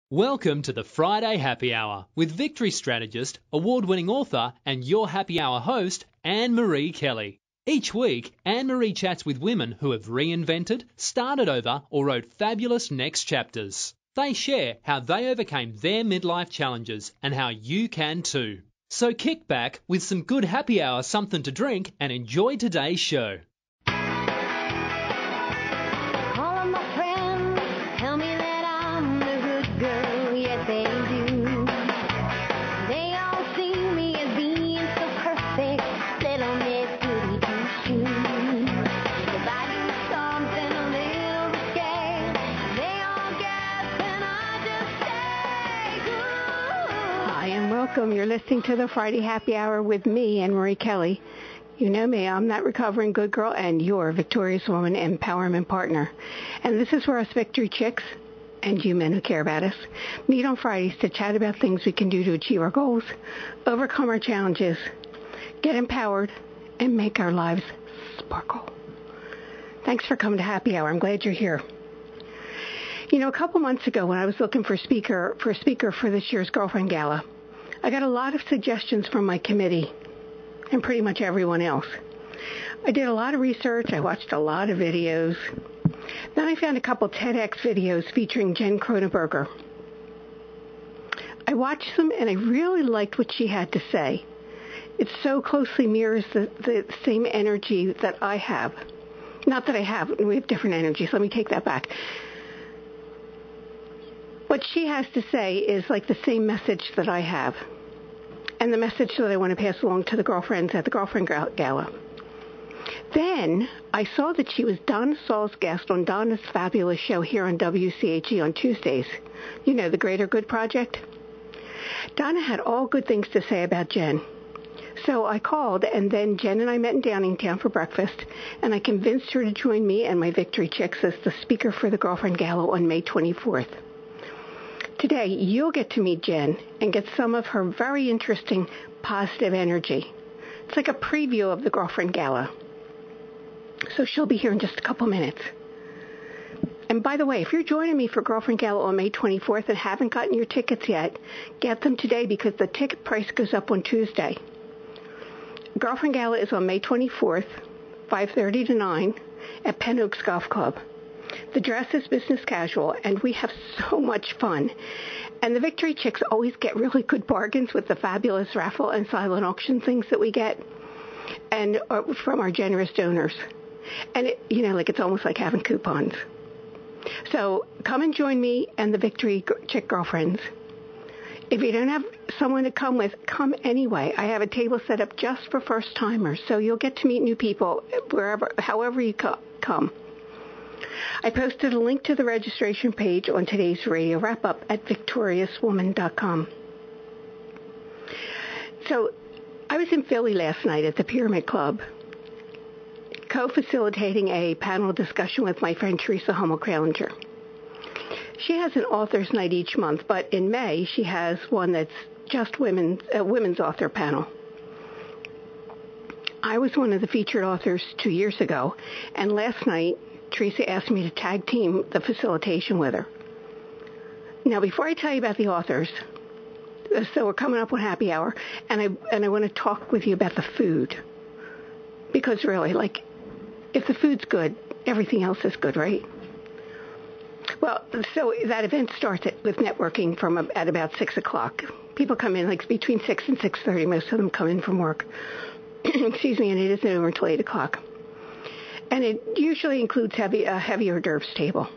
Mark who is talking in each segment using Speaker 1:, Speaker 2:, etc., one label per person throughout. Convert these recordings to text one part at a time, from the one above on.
Speaker 1: Welcome to the Friday Happy Hour with victory strategist, award-winning author and your happy hour host, Annmarie Kelly. Each week, Annmarie chats with women who have reinvented, started over or wrote fabulous next chapters. They share how they overcame their midlife challenges and how you can too. So kick back with some good happy hour something to drink and enjoy today's show.
Speaker 2: Welcome. You're listening to the Friday Happy Hour with me, Annmarie Kelly. You know me, I'm that recovering good girl and your victorious woman empowerment partner. And this is where us victory chicks and you men who care about us meet on Fridays to chat about things we can do to achieve our goals, overcome our challenges, get empowered, and make our lives sparkle. Thanks for coming to Happy Hour. I'm glad you're here. You know, a couple months ago when I was looking for a speaker for this year's Girlfriend Gala, I got a lot of suggestions from my committee and pretty much everyone else. I did a lot of research. I watched a lot of videos. Then I found a couple TEDx videos featuring Jen Croneberger. I watched them and I really liked what she had to say. It so closely mirrors the same energy that I have. Not that I have. We have different energies. Let me take that back. What she has to say is like the same message that I have, and the message that I want to pass along to the girlfriends at the Girlfriend Gala. Then I saw that she was Donna Saul's guest on Donna's fabulous show here on WCHE on Tuesdays. You know, the Greater Good Project. Donna had all good things to say about Jen. So I called, and then Jen and I met in Downingtown for breakfast, and I convinced her to join me and my Victory Chicks as the speaker for the Girlfriend Gala on May 24th. Today, you'll get to meet Jen and get some of her very interesting positive energy. It's like a preview of the Girlfriend Gala. So she'll be here in just a couple minutes. And by the way, if you're joining me for Girlfriend Gala on May 24th and haven't gotten your tickets yet, get them today because the ticket price goes up on Tuesday. Girlfriend Gala is on May 24th, 5:30 to 9 at Penn Oaks Golf Club. The dress is business casual, and we have so much fun. And the Victory Chicks always get really good bargains with the fabulous raffle and silent auction things that we get and from our generous donors. And, it's almost like having coupons. So come and join me and the Victory Chick girlfriends. If you don't have someone to come with, come anyway. I have a table set up just for first-timers, so you'll get to meet new people however you come. I posted a link to the registration page on today's radio wrap-up at victoriouswoman.com. So I was in Philly last night at the Pyramid Club, co-facilitating a panel discussion with my friend Teresa Hummel-Kralinger. She has an author's night each month, but in May she has one that's just women's author panel. I was one of the featured authors 2 years ago, and last night Teresa asked me to tag team the facilitation with her. Now, before I tell you about the authors, so we're coming up on Happy Hour, and I want to talk with you about the food. Because really, if the food's good, everything else is good, right? Well, so that event starts with networking at about 6 o'clock. People come in between 6 and 6:30. Most of them come in from work. Excuse me, and it isn't over until 8 o'clock. And it usually includes a heavy hors d'oeuvres table.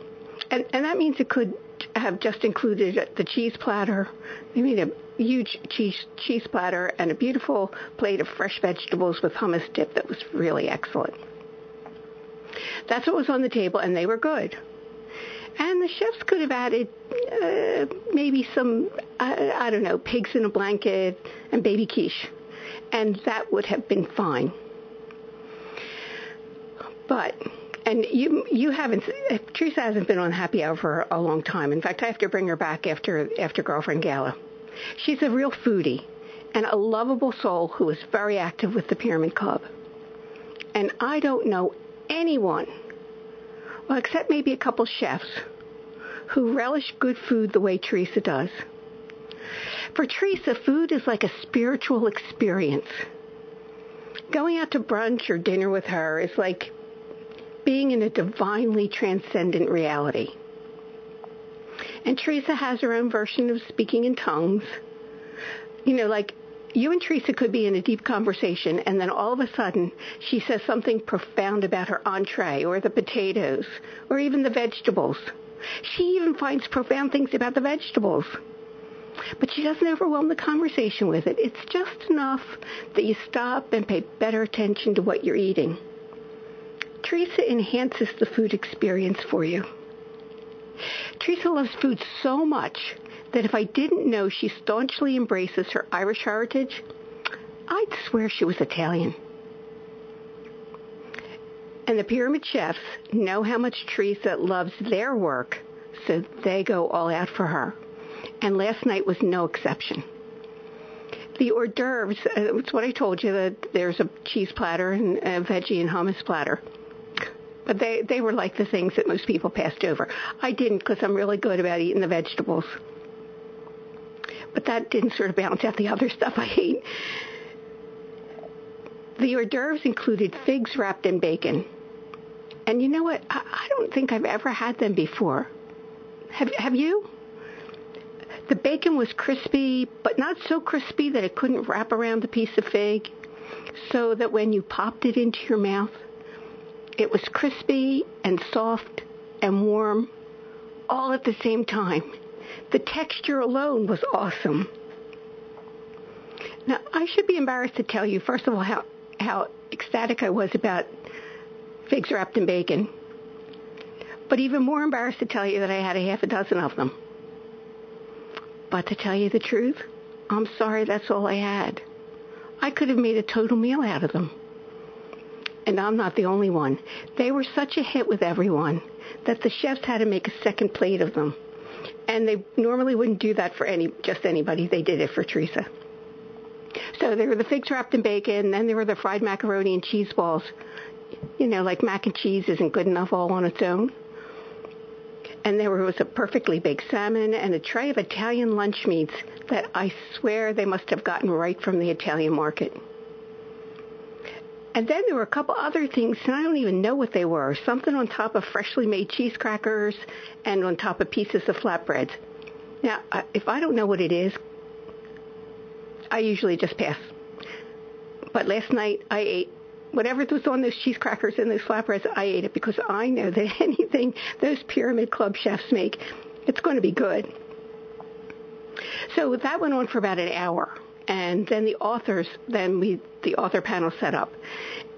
Speaker 2: And that means it could have just included the cheese platter. They made a huge cheese platter and a beautiful plate of fresh vegetables with hummus dip that was really excellent. That's what was on the table, and they were good. And the chefs could have added maybe some, pigs in a blanket and baby quiche. And that would have been fine. And you haven't, Teresa hasn't been on Happy Hour for a long time. In fact, I have to bring her back after Girlfriend Gala. She's a real foodie and a lovable soul who is very active with the Pyramid Club. And I don't know anyone, well, except maybe a couple chefs, who relish good food the way Teresa does. For Teresa, food is like a spiritual experience. Going out to brunch or dinner with her is like being in a divinely transcendent reality. And Teresa has her own version of speaking in tongues. You know, like you and Teresa could be in a deep conversation, and then all of a sudden she says something profound about her entree or the potatoes or even the vegetables. She even finds profound things about the vegetables. But she doesn't overwhelm the conversation with it. It's just enough that you stop and pay better attention to what you're eating. Teresa enhances the food experience for you. Teresa loves food so much that if I didn't know she staunchly embraces her Irish heritage, I'd swear she was Italian. And the pyramid chefs know how much Teresa loves their work, so they go all out for her. And last night was no exception. The hors d'oeuvres, it's what I told you, that there's a cheese platter and a veggie and hummus platter. But they were like the things that most people passed over. I didn't because I'm really good about eating the vegetables. But that didn't sort of balance out the other stuff I ate. The hors d'oeuvres included figs wrapped in bacon. And you know what? I don't think I've ever had them before. Have you? The bacon was crispy, but not so crispy that it couldn't wrap around the piece of fig, so that when you popped it into your mouth, it was crispy and soft and warm all at the same time. The texture alone was awesome. Now, I should be embarrassed to tell you, first of all, how ecstatic I was about figs wrapped in bacon, but even more embarrassed to tell you that I had a half a dozen of them. But to tell you the truth, I'm sorry that's all I had. I could have made a total meal out of them. And I'm not the only one. They were such a hit with everyone that the chefs had to make a second plate of them. And they normally wouldn't do that for just anybody. They did it for Teresa. So there were the figs wrapped in bacon, then there were the fried macaroni and cheese balls. You know, like mac and cheese isn't good enough all on its own. And there was a perfectly baked salmon and a tray of Italian lunch meats that I swear they must have gotten right from the Italian market. And then there were a couple other things, and I don't even know what they were. Something on top of freshly made cheese crackers and on top of pieces of flatbreads. Now, if I don't know what it is, I usually just pass. But last night I ate whatever was on those cheese crackers and those flatbreads. I ate it because I know that anything those Pyramid Club chefs make, it's going to be good. So that went on for about an hour. And then the author panel set up,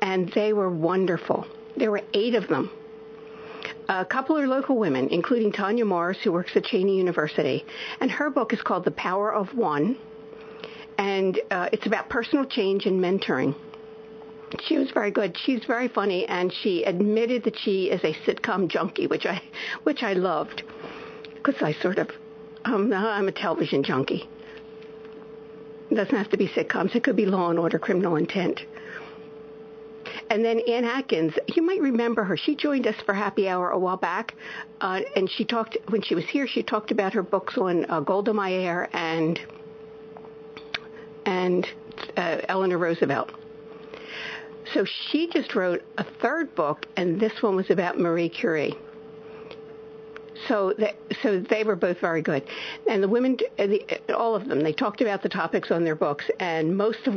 Speaker 2: and they were wonderful. There were 8 of them. A couple are local women, including Tanya Morris, who works at Cheney University, and her book is called The Power of One, and it's about personal change and mentoring. She was very good. She's very funny, and she admitted that she is a sitcom junkie, which I loved, because I sort of I'm a television junkie. It doesn't have to be sitcoms. It could be Law and Order, Criminal Intent. And then Ann Atkins, you might remember her. She joined us for Happy Hour a while back, and when she was here, she talked about her books on Golda Meir and Eleanor Roosevelt. So she just wrote a 3rd book, and this one was about Marie Curie. So they were both very good. And the women, all of them, they talked about the topics on their books, and most of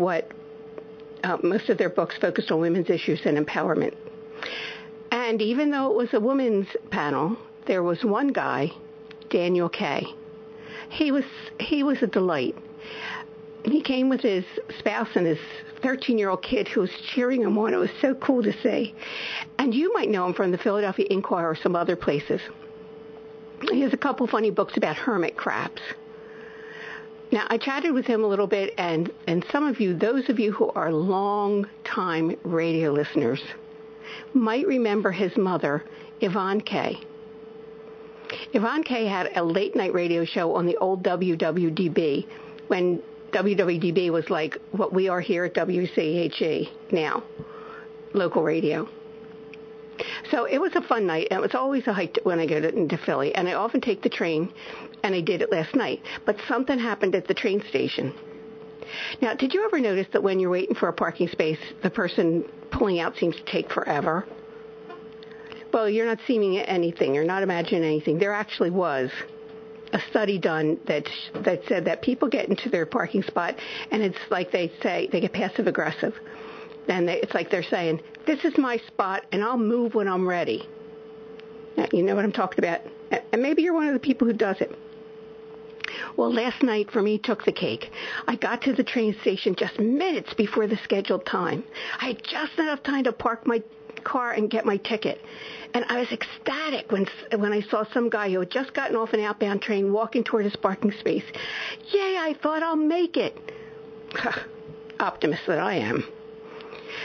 Speaker 2: their books focused on women's issues and empowerment. And even though it was a women's panel, there was one guy, Daniel Kay. He was a delight. He came with his spouse and his 13-year-old kid who was cheering him on. It was so cool to see. And you might know him from the Philadelphia Inquirer or some other places. He has a couple funny books about hermit crabs. Now, I chatted with him a little bit, and some of you, those of you who are long-time radio listeners, might remember his mother, Yvonne Kay. Yvonne Kay had a late-night radio show on the old WWDB when WWDB was like what we are here at WCHE now, local radio. So it was a fun night, and it was always a hike when I go into Philly, and I often take the train, and I did it last night. But something happened at the train station. Now, did you ever notice that when you're waiting for a parking space, the person pulling out seems to take forever? Well, you're not seeing anything. You're not imagining anything. There actually was a study done that said that people get into their parking spot, and it's like they get passive aggressive. And it's like they're saying, this is my spot, and I'll move when I'm ready. Now, you know what I'm talking about. And maybe you're one of the people who does it. Well, last night for me took the cake. I got to the train station just minutes before the scheduled time. I had just enough time to park my car and get my ticket. And I was ecstatic when I saw some guy who had just gotten off an outbound train walking toward his parking space. Yay, I thought I'll make it. Optimist that I am.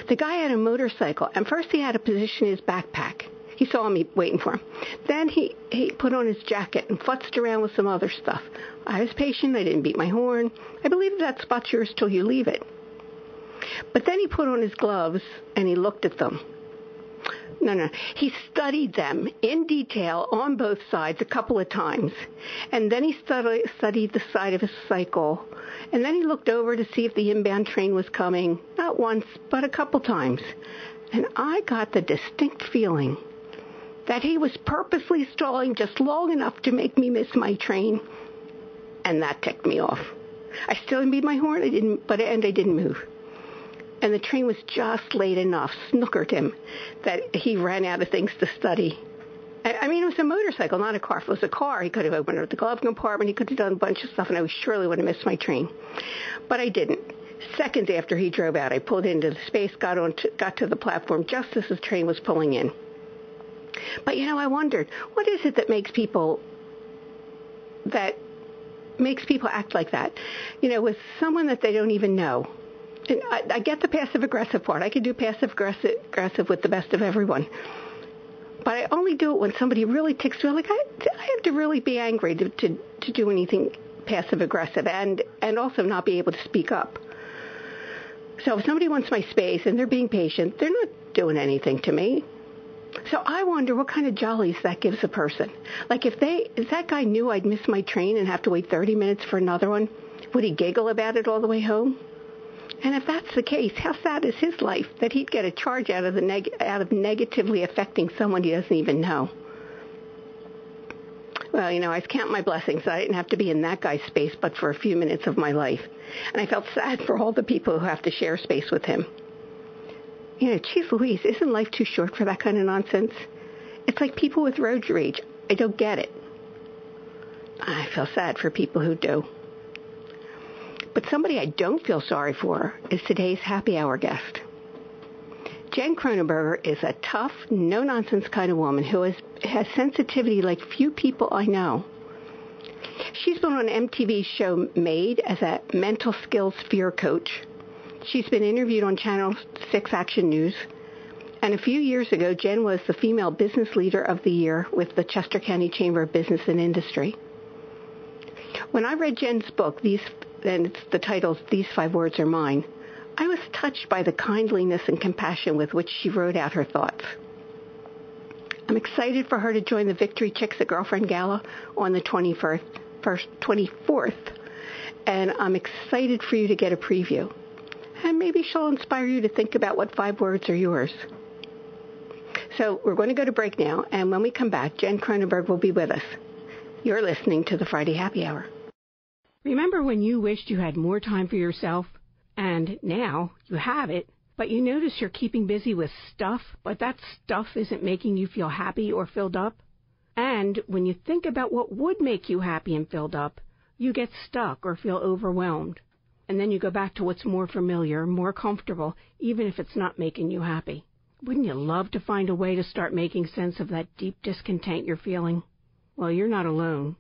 Speaker 2: The guy had a motorcycle, and first he had to position his backpack. He saw me waiting for him. Then he put on his jacket and futzed around with some other stuff. I was patient. I didn't beat my horn. I believe that spot's yours till you leave it. But then he put on his gloves, and he looked at them. No. He studied them in detail on both sides a couple of times. And then he studied the side of his cycle. And then he looked over to see if the inbound train was coming, not once, but a couple times. And I got the distinct feeling that he was purposely stalling just long enough to make me miss my train. And that ticked me off. I still didn't beat my horn, I didn't move. And the train was just late enough, snookered him, that he ran out of things to study. I mean, it was a motorcycle, not a car. If it was a car, he could have opened up the glove compartment, he could have done a bunch of stuff, and I surely would have missed my train. But I didn't. Seconds after he drove out, I pulled into the space, got to the platform just as the train was pulling in. But, I wondered, what is it that makes people act like that? With someone that they don't even know. And I get the passive-aggressive part. I can do passive-aggressive with the best of everyone. But I only do it when somebody really ticks me. Like, I have to really be angry to do anything passive-aggressive and also not be able to speak up. So if somebody wants my space and they're being patient, they're not doing anything to me. So I wonder what kind of jollies that gives a person. Like if that guy knew I'd miss my train and have to wait 30 minutes for another one, would he giggle about it all the way home? And if that's the case, how sad is his life that he'd get a charge out of negatively affecting someone he doesn't even know? Well, I was counting my blessings that I didn't have to be in that guy's space but for a few minutes of my life. And I felt sad for all the people who have to share space with him. Geez Louise, isn't life too short for that kind of nonsense? It's like people with road rage. I don't get it. I feel sad for people who do. But somebody I don't feel sorry for is today's happy hour guest. Jen Croneberger is a tough, no-nonsense kind of woman who has sensitivity like few people I know. She's been on MTV's show Made as a mental skills fear coach. She's been interviewed on Channel 6 Action News. And a few years ago, Jen was the Female Business Leader of the Year with the Chester County Chamber of Business and Industry. When I read Jen's book, the title's These 5 Words Are Mine, I was touched by the kindliness and compassion with which she wrote out her thoughts. I'm excited for her to join the Victory Chicks at Girlfriend Gala on the 24th, and I'm excited for you to get a preview. And maybe she'll inspire you to think about what 5 words are yours. So we're going to go to break now, and when we come back, Jen Croneberger will be with us. You're listening to the Friday Happy Hour.
Speaker 3: Remember when you wished you had more time for yourself? And now you have it, but you notice you're keeping busy with stuff, but that stuff isn't making you feel happy or filled up? And when you think about what would make you happy and filled up, you get stuck or feel overwhelmed. And then you go back to what's more familiar, more comfortable, even if it's not making you happy. Wouldn't you love to find a way to start making sense of that deep discontent you're feeling? Well, you're not alone.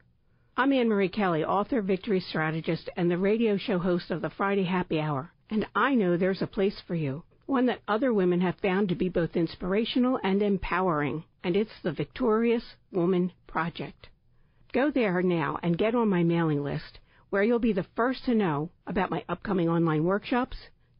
Speaker 3: I'm Annmarie Kelly, author, victory strategist, and the radio show host of the Friday Happy Hour. And I know there's a place for you, one that other women have found to be both inspirational and empowering, and it's the Victorious Woman Project. Go there now and get on my mailing list, where you'll be the first to know about my upcoming online workshops,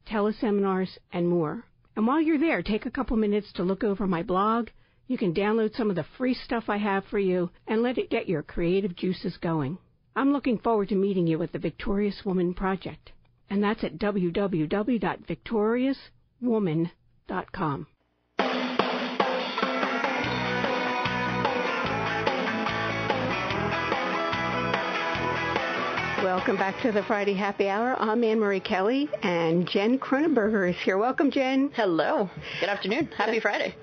Speaker 3: teleseminars, and more. And while you're there, take a couple minutes to look over my blog, You can download some of the free stuff I have for you and let it get your creative juices going. I'm looking forward to meeting you at the Victorious Woman Project, and that's at www.victoriouswoman.com.
Speaker 2: Welcome back to the Friday Happy Hour. I'm Annmarie Kelly, and Jen Croneberger is here. Welcome, Jen.
Speaker 4: Hello. Good afternoon. Happy Friday.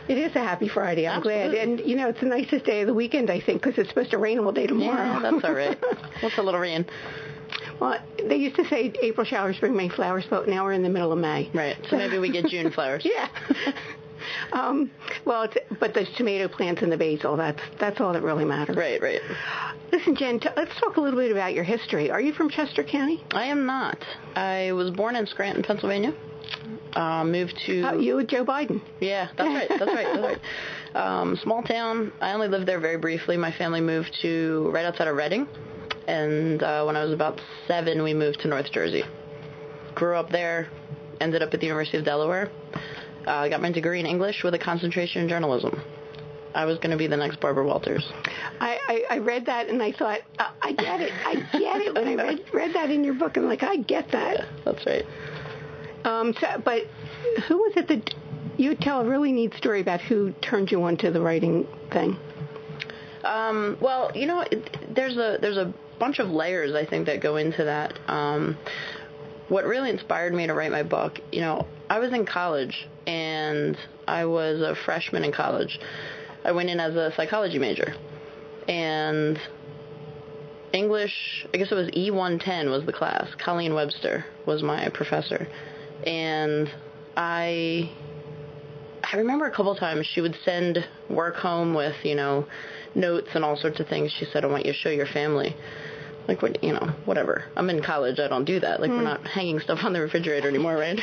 Speaker 2: It is a happy Friday. I'm glad. And, you know, it's the nicest day of the weekend, I think, because it's supposed to rain all day tomorrow.
Speaker 4: Yeah, that's all right. What's a little rain?
Speaker 2: Well, they used to say April showers bring May flowers, but now we're in the middle of May.
Speaker 4: Right. So maybe we get June flowers.
Speaker 2: Yeah. But those tomato plants and the basil, that's all that really matters.
Speaker 4: Right.
Speaker 2: Listen, Jen, let's talk a little bit about your history. Are you from Chester County?
Speaker 4: I am not. I was born in Scranton, Pennsylvania. Moved to...
Speaker 2: you with Joe Biden.
Speaker 4: Yeah, that's right. Small town. I only lived there very briefly. My family moved to right outside of Reading. And when I was about 7, we moved to North Jersey. Grew up there. Ended up at the University of Delaware. Got my degree in English with a concentration in journalism. I was going to be the next Barbara Walters.
Speaker 2: I read that and I thought, I get it. When I read that in your book, I'm like, I get that.
Speaker 4: Yeah, that's right.
Speaker 2: But who was it that you would tell a really neat story about who turned you on to the writing thing?
Speaker 4: Well, you know, there's a bunch of layers, I think, that go into that. What really inspired me to write my book, you know, I was in college, and I was a freshman in college. I went in as a psychology major, and English, I guess it was E110 was the class. Colleen Webster was my professor, and I remember a couple times she would send work home with, you know, notes and all sorts of things. She said, I want you to show your family. Like, what, you know, whatever. I'm in college. I don't do that. Like, we're not hanging stuff on the refrigerator anymore, right?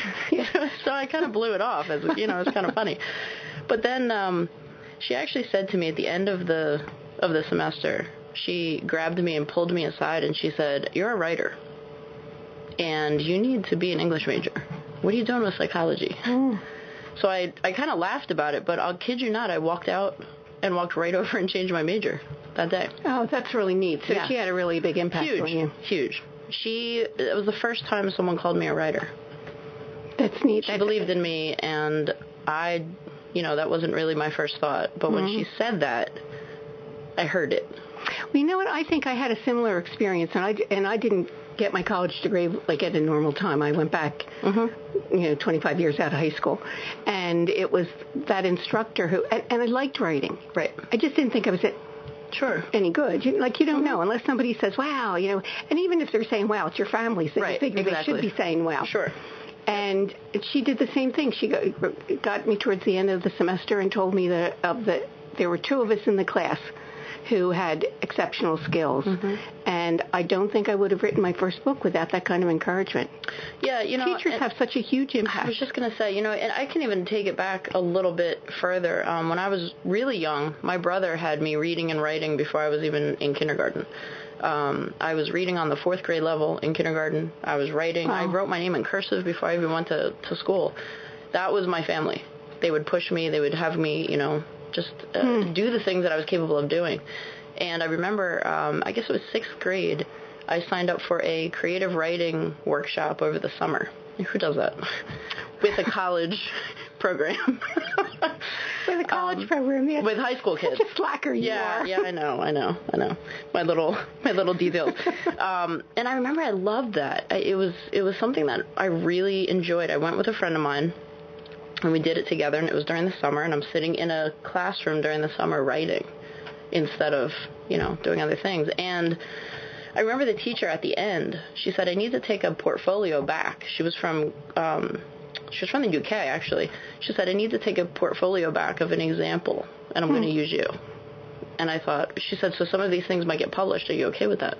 Speaker 4: So I kind of blew it off as, you know, it's kind of funny. But then she actually said to me at the end of the semester, she grabbed me and pulled me aside and she said, you're a writer and you need to be an English major. What are you doing with psychology? So I kind of laughed about it, but I'll kid you not, I walked out and walked right over and changed my major that day.
Speaker 2: Oh, that's really neat. So yeah. She had a really big impact on you.
Speaker 4: Huge. It was the first time someone called me a writer.
Speaker 2: That's neat.
Speaker 4: She believed in me, and that wasn't really my first thought. But when she said that, I heard it.
Speaker 2: Well, you know what? I think I had a similar experience, and I didn't get my college degree like at a normal time. I went back, 25 years out of high school, and it was that instructor who, and I liked writing.
Speaker 4: Right.
Speaker 2: I just didn't think I was any good. You don't know unless somebody says, wow, and even if they're saying, wow, it's your family, so you figure they should be saying, wow.
Speaker 4: Sure.
Speaker 2: And she did the same thing. She got me towards the end of the semester and told me that there were 2 of us in the class who had exceptional skills. And I don't think I would have written my first book without that kind of encouragement.
Speaker 4: Yeah,
Speaker 2: teachers have such a huge impact.
Speaker 4: I was just going to say, and I can even take it back a little bit further. When I was really young, my brother had me reading and writing before I was even in kindergarten. I was reading on the 4th grade level in kindergarten. I was writing. Wow. I wrote my name in cursive before I even went to school. That was my family. They would push me. They would have me, just do the things that I was capable of doing. And I remember, I guess it was 6th grade, I signed up for a creative writing workshop over the summer. Who does that? With a college program.
Speaker 2: With a college program, yes.
Speaker 4: With high school kids.
Speaker 2: Such a slacker you are.
Speaker 4: Yeah, I know. My little details. And I remember I loved that. It was something that I really enjoyed. I went with a friend of mine, and we did it together, and it was during the summer, and I'm sitting in a classroom during the summer writing instead of, doing other things. And I remember the teacher at the end, she said, I need to take a portfolio back. She was from the UK, actually. She said, I need to take a portfolio back of an example, and I'm going to use you. And I thought, she said, so some of these things might get published. Are you okay with that?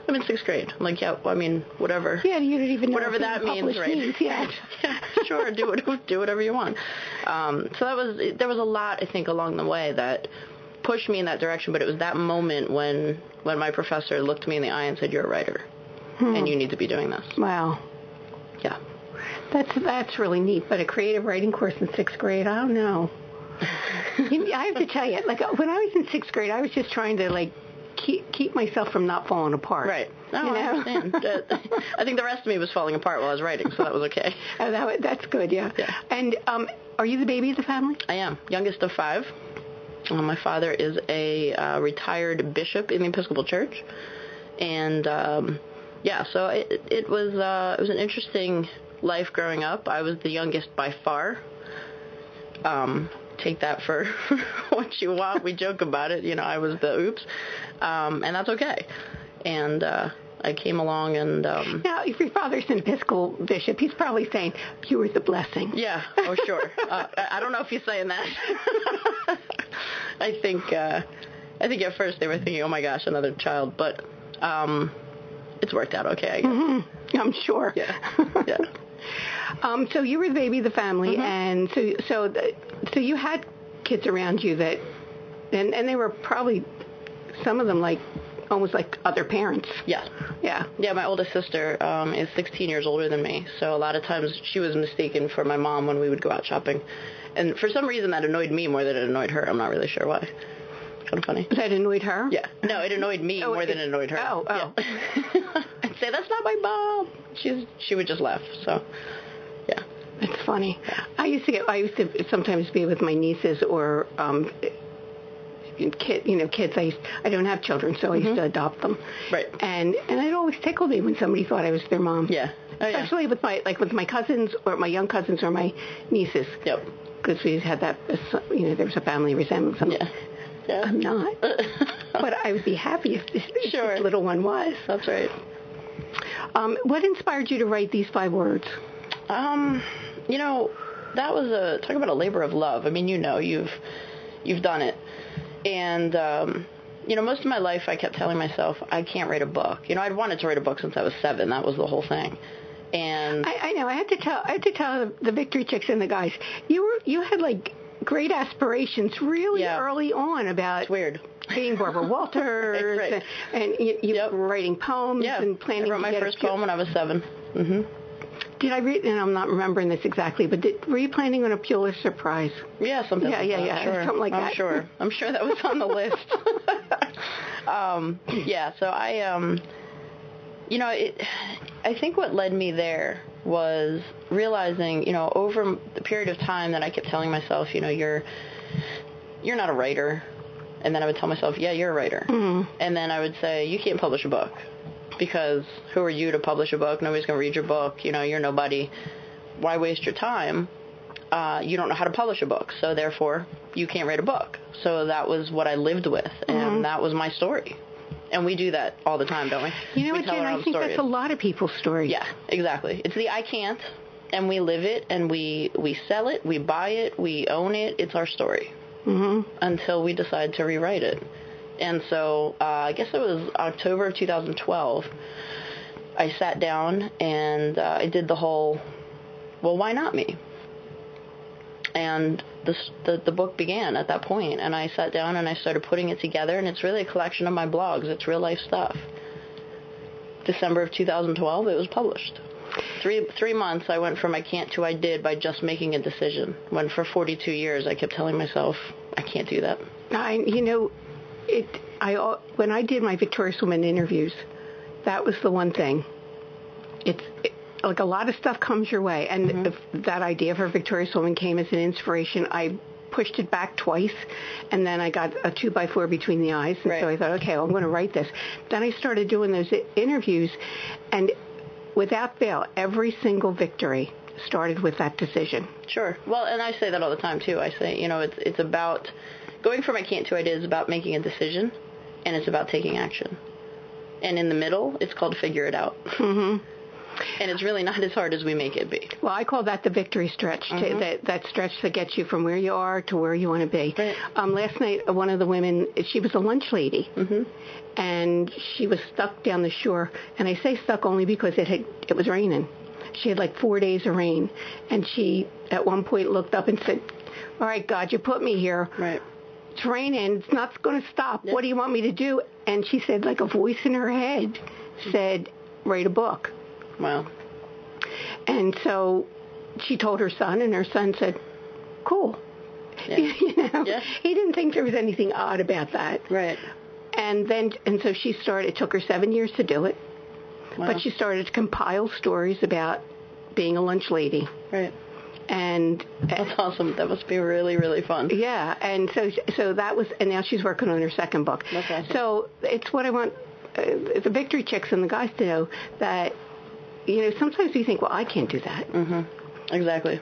Speaker 4: I'm in 6th grade. I'm like, yeah, well, I mean, whatever.
Speaker 2: Yeah, you don't even know
Speaker 4: whatever that means, right?
Speaker 2: Yeah.
Speaker 4: Yeah, sure, do whatever you want. So there was a lot, I think, along the way that pushed me in that direction, but it was that moment when my professor looked me in the eye and said, you're a writer, and you need to be doing this.
Speaker 2: Wow.
Speaker 4: Yeah.
Speaker 2: That's really neat, but a creative writing course in 6th grade, I don't know. I have to tell you, like when I was in 6th grade, I was just trying to like keep myself from not falling apart.
Speaker 4: Right. No, I understand. I think the rest of me was falling apart while I was writing, so that was okay.
Speaker 2: Oh, that's good, yeah. And are you the baby of the family?
Speaker 4: I am. Youngest of 5. My father is a retired bishop in the Episcopal Church. And, so it was an interesting life growing up. I was the youngest by far. Take that for what you want. We joke about it. I was the oops. And that's okay. And I came along and...
Speaker 2: Now, if your father's an Episcopal bishop, he's probably saying, you were the blessing.
Speaker 4: Yeah, oh, sure. I don't know if he's saying that. I think at first they were thinking, oh, my gosh, another child. But it's worked out okay, I guess.
Speaker 2: Mm-hmm. I'm sure.
Speaker 4: Yeah.
Speaker 2: So you were the baby of the family, and so you had kids around you that, and they were probably, some of them like, almost like other parents.
Speaker 4: Yeah. Yeah, my oldest sister is 16 years older than me, so a lot of times she was mistaken for my mom when we would go out shopping. And for some reason that annoyed me more than it annoyed her. I'm not really sure why. Kind of funny.
Speaker 2: That annoyed her?
Speaker 4: Yeah. No, it annoyed me more than it annoyed her.
Speaker 2: Oh.
Speaker 4: Yeah. I'd say, that's not my mom. She would just laugh, so, yeah.
Speaker 2: That's funny. Yeah. I used to sometimes be with my nieces or kids. I don't have children, so I used to adopt them.
Speaker 4: Right.
Speaker 2: And it always tickled me when somebody thought I was their mom.
Speaker 4: Yeah. Oh, yeah.
Speaker 2: Especially with my cousins or my young cousins or my nieces.
Speaker 4: Yep.
Speaker 2: Because we had that, there was a family resemblance.
Speaker 4: Yeah.
Speaker 2: I'm not. But I would be happy if this little one was.
Speaker 4: That's right.
Speaker 2: What inspired you to write these 5 words?
Speaker 4: That was talk about a labor of love. I mean, you've done it. And, most of my life I kept telling myself, I can't write a book. I'd wanted to write a book since I was 7. That was the whole thing. And
Speaker 2: I know. I had to tell the Victory Chicks and the guys, you had like great aspirations really early on about
Speaker 4: it's weird.
Speaker 2: being Barbara Walters
Speaker 4: right.
Speaker 2: and you were writing poems and planning.
Speaker 4: I wrote my first poem when I was 7. Mm-hmm.
Speaker 2: Did I read? And I'm not remembering this exactly, but were you planning on a Pulitzer Prize?
Speaker 4: Yeah, something.
Speaker 2: Yeah,
Speaker 4: sure.
Speaker 2: something like that.
Speaker 4: I'm sure that was on the list. So I think what led me there was realizing, over the period of time that I kept telling myself, you're not a writer, and then I would tell myself, yeah, you're a writer, and then I would say, you can't publish a book. Because who are you to publish a book? Nobody's going to read your book. You're nobody. Why waste your time? You don't know how to publish a book. So therefore, you can't write a book. So that was what I lived with. And that was my story. And we do that all the time, don't we?
Speaker 2: You know what, Jen? I think that's a lot of people's stories.
Speaker 4: Yeah, exactly. It's the I can't. And we live it. And we sell it. We buy it. We own it. It's our story. Until we decide to rewrite it. And so I guess it was October of 2012, I sat down and I did the whole, well, why not me? And the book began at that point, and I sat down and I started putting it together, and it's really a collection of my blogs. It's real life stuff. December of 2012, it was published. 3 months, I went from I can't to I did by just making a decision, when for 42 years I kept telling myself, I can't do that.
Speaker 2: When I did my Victorious Woman interviews, that was the one thing. Like a lot of stuff comes your way, and if that idea for Victorious Woman came as an inspiration, I pushed it back twice, and then I got a 2x4 between the eyes, and so I thought, okay, well, I'm going to write this. Then I started doing those interviews, and without fail, every single victory started with that decision.
Speaker 4: Sure. Well, and I say that all the time, too. I say, it's about... Going from I can't to I did is about making a decision, and it's about taking action. And in the middle, it's called figure it out. And it's really not as hard as we make it be.
Speaker 2: Well, I call that the victory stretch, that stretch that gets you from where you are to where you want to be.
Speaker 4: Right.
Speaker 2: Last night, one of the women, she was a lunch lady, and she was stuck down the shore. And I say stuck only because it was raining. She had like 4 days of rain. And she, at one point, looked up and said, all right, God, you put me here.
Speaker 4: Right.
Speaker 2: It's raining. It's not going to stop. What do you want me to do? And she said, like a voice in her head said, write a book.
Speaker 4: Wow.
Speaker 2: And so she told her son, and her son said, cool.
Speaker 4: Yeah.
Speaker 2: You know,
Speaker 4: Yeah.
Speaker 2: he didn't think there was anything odd about that.
Speaker 4: Right.
Speaker 2: And so she started. It took her 7 years to do it,
Speaker 4: Wow.
Speaker 2: but she started to compile stories about being a lunch lady.
Speaker 4: Right.
Speaker 2: And
Speaker 4: that's awesome. That must be really, really fun.
Speaker 2: Yeah, and so that was, and now she's working on her second book.
Speaker 4: That's awesome.
Speaker 2: So it's what I want the Victory chicks and the guys to know, that, you know, sometimes we think, well, I can't do that.
Speaker 4: Mm-hmm. Exactly.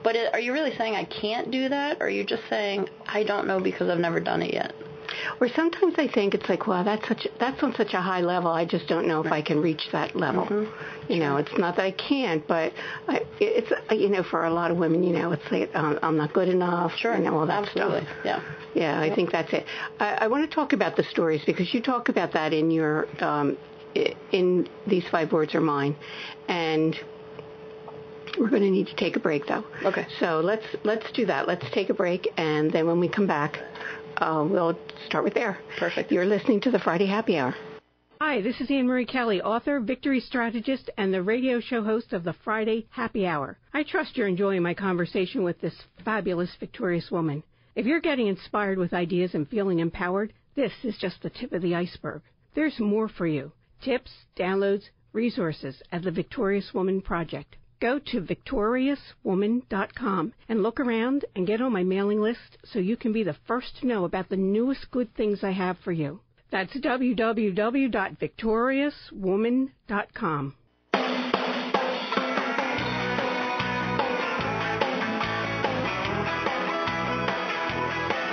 Speaker 4: But are you really saying I can't do that, or are you just saying I don't know because I've never done it yet?
Speaker 2: Or sometimes I think it's like, wow, that's on such a high level, I just don't know if I can reach that level. Mm-hmm. You know, it's not that I can't, but it's, you know, for a lot of women, you know, it's like, I'm not good enough.
Speaker 4: Sure.
Speaker 2: You know, all that
Speaker 4: Absolutely.
Speaker 2: stuff.
Speaker 4: Yeah.
Speaker 2: Yeah, I think that's it. I want to talk about the stories, because you talk about that in your, in These 5 Words Are Mine. And we're going to need to take a break, though.
Speaker 4: Okay.
Speaker 2: So let's do that. Let's take a break, and then when we come back, we'll start with there.
Speaker 4: Perfect.
Speaker 2: You're listening to the Friday Happy Hour.
Speaker 3: Hi, this is Annmarie Kelly, author, victory strategist, and the radio show host of the Friday Happy Hour. I trust you're enjoying my conversation with this fabulous, victorious woman. If you're getting inspired with ideas and feeling empowered, this is just the tip of the iceberg. There's more for you. Tips, downloads, resources at the Victorious Woman Project. Go to victoriouswoman.com and look around and get on my mailing list so you can be the first to know about the newest good things I have for you. That's www.victoriouswoman.com.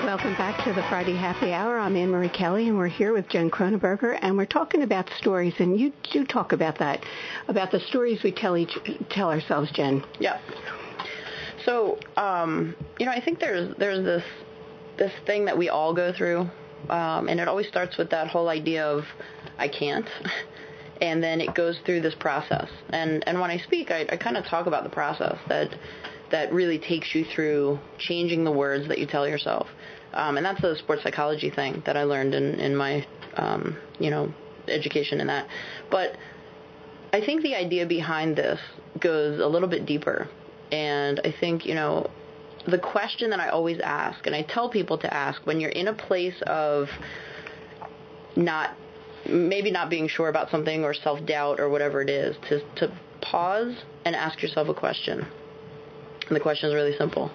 Speaker 2: Welcome back to the Friday Happy Hour. I'm Annmarie Kelly, and we're here with Jen Croneberger, and we're talking about stories, and you do talk about that, about the stories we tell ourselves, Jen.
Speaker 4: Yeah. So, you know, I think there's this thing that we all go through, and it always starts with that whole idea of I can't, and then it goes through this process. And when I speak, I kind of talk about the process that really takes you through changing the words that you tell yourself. And that's a sports psychology thing that I learned in my, you know, education in that. But I think the idea behind this goes a little bit deeper. And I think, you know, the question that I always ask, and I tell people to ask when you're in a place of maybe not being sure about something or self-doubt or whatever it is, to pause and ask yourself a question. And the question is really simple.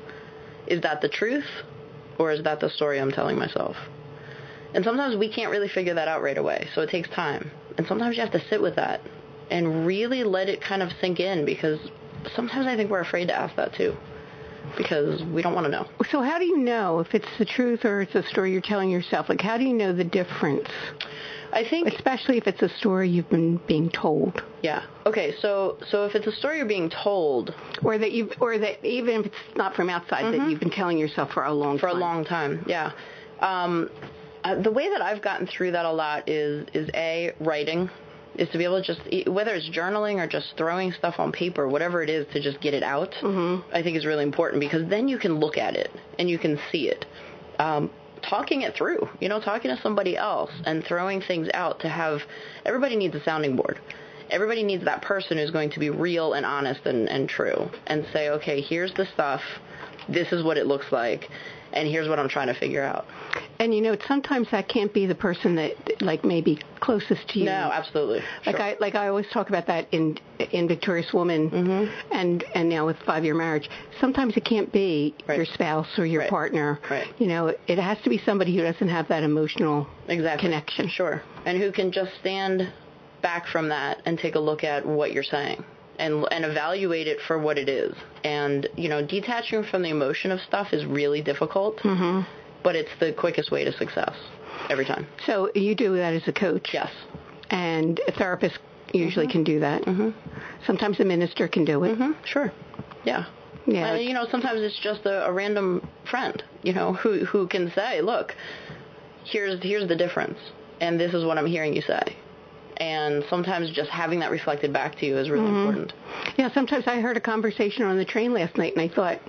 Speaker 4: Is that the truth, or is that the story I'm telling myself? And sometimes we can't really figure that out right away, so it takes time. And sometimes you have to sit with that and really let it kind of sink in, because sometimes I think we're afraid to ask that too, because we don't want to know.
Speaker 2: So how do you know if it's the truth or it's a story you're telling yourself? Like, how do you know the difference?
Speaker 4: I think,
Speaker 2: especially if it's a story you've been being told.
Speaker 4: Yeah. Okay. So if it's a story you're being told,
Speaker 2: or that even if it's not from outside, that you've been telling yourself for a long time.
Speaker 4: Yeah. The way that I've gotten through that a lot is writing, is to be able to just, whether it's journaling or just throwing stuff on paper, whatever it is, to just get it out. Mm-hmm. I think is really important, because then you can look at it and you can see it. Talking it through, you know, talking to somebody else and throwing things out, to have, everybody needs a sounding board. Everybody needs that person who's going to be real and honest and true, and say, okay, here's the stuff, this is what it looks like, and here's what I'm trying to figure out.
Speaker 2: And, you know, sometimes that can't be the person that, like, maybe closest to you.
Speaker 4: No, absolutely.
Speaker 2: Like, sure. I always talk about that in Victorious Woman, mm-hmm. and now with 5-year marriage. Sometimes it can't be your spouse or your partner. Right. You know, it has to be somebody who doesn't have that emotional connection.
Speaker 4: Sure. And who can just stand back from that and take a look at what you're saying. And evaluate it for what it is. And, you know, detaching from the emotion of stuff is really difficult, mm-hmm. but it's the quickest way to success every time.
Speaker 2: So you do that as a coach?
Speaker 4: Yes.
Speaker 2: And a therapist usually mm-hmm. can do that?
Speaker 4: Mm-hmm.
Speaker 2: Sometimes a minister can do it?
Speaker 4: Mm-hmm. Sure. Yeah. Yeah. You know, sometimes it's just a random friend, you know, who can say, look, here's the difference, and this is what I'm hearing you say. And sometimes just having that reflected back to you is really mm-hmm. important.
Speaker 2: Yeah, sometimes I heard a conversation on the train last night, and I thought,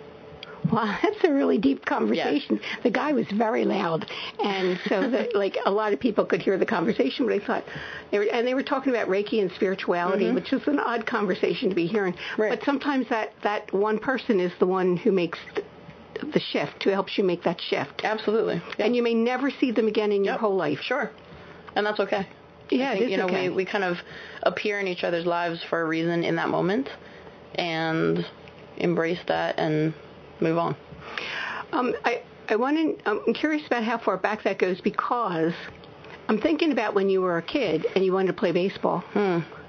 Speaker 2: wow, that's a really deep conversation. Yeah. The guy was very loud, and so that, like, a lot of people could hear the conversation, but I thought, they were talking about Reiki and spirituality, mm-hmm. which is an odd conversation to be hearing. Right. But sometimes that one person is the one who makes the shift, who helps you make that shift.
Speaker 4: Absolutely. Yeah.
Speaker 2: And you may never see them again in your whole life.
Speaker 4: Sure. And that's okay.
Speaker 2: Yeah,
Speaker 4: I think,
Speaker 2: it is okay.
Speaker 4: we kind of appear in each other's lives for a reason in that moment, and embrace that and move on.
Speaker 2: I'm curious about how far back that goes, because I'm thinking about when you were a kid and you wanted to play baseball.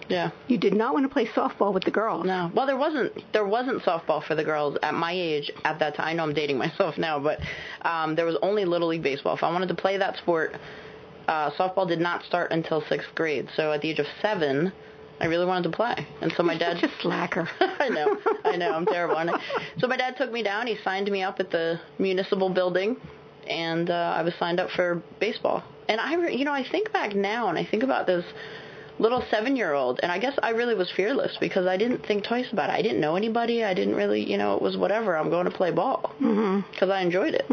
Speaker 4: Yeah.
Speaker 2: You did not want to play softball with the girls.
Speaker 4: No. Well, there wasn't softball for the girls at my age at that time. I know I'm dating myself now, but there was only Little League baseball. If I wanted to play that sport, softball did not start until 6th grade. So at the age of 7, I really wanted to play. And so my dad...
Speaker 2: Such a slacker.
Speaker 4: I know, I'm terrible. So my dad took me down. He signed me up at the municipal building, and I was signed up for baseball. And I think back now, and I think about this little 7-year-old, and I guess I really was fearless because I didn't think twice about it. I didn't know anybody. I didn't really, it was whatever. I'm going to play ball because I enjoyed it.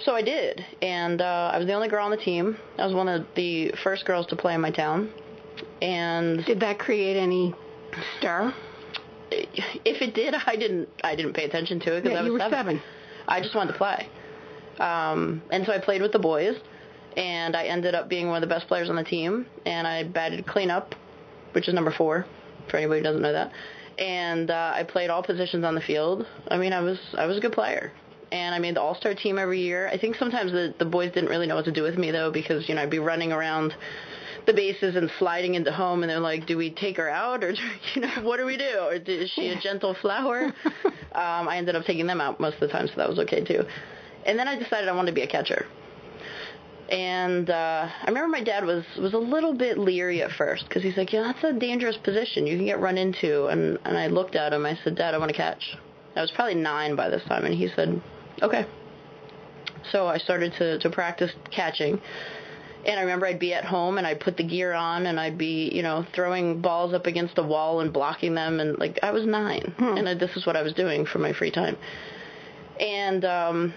Speaker 4: So I did, and I was the only girl on the team. I was one of the first girls to play in my town. And
Speaker 2: did that create any stir?
Speaker 4: If it did, I didn't pay attention to it because I was
Speaker 2: you were 7.
Speaker 4: I just wanted to play, and so I played with the boys. And I ended up being one of the best players on the team. And I batted cleanup, which is number 4, for anybody who doesn't know that. And I played all positions on the field. I mean, I was a good player. And I made the all-star team every year. I think sometimes the boys didn't really know what to do with me, though, because, I'd be running around the bases and sliding into home. And they're like, do we take her out? Or, what do we do? Or is she a gentle flower? I ended up taking them out most of the time, so that was okay, too. And then I decided I wanted to be a catcher. And I remember my dad was a little bit leery at first because he's like, that's a dangerous position. You can get run into. And I looked at him. I said, Dad, I want to catch. I was probably 9 by this time. And he said, okay. So I started to practice catching. And I remember I'd be at home and I'd put the gear on and I'd be, throwing balls up against a wall and blocking them. And, I was 9. And this is what I was doing for my free time. And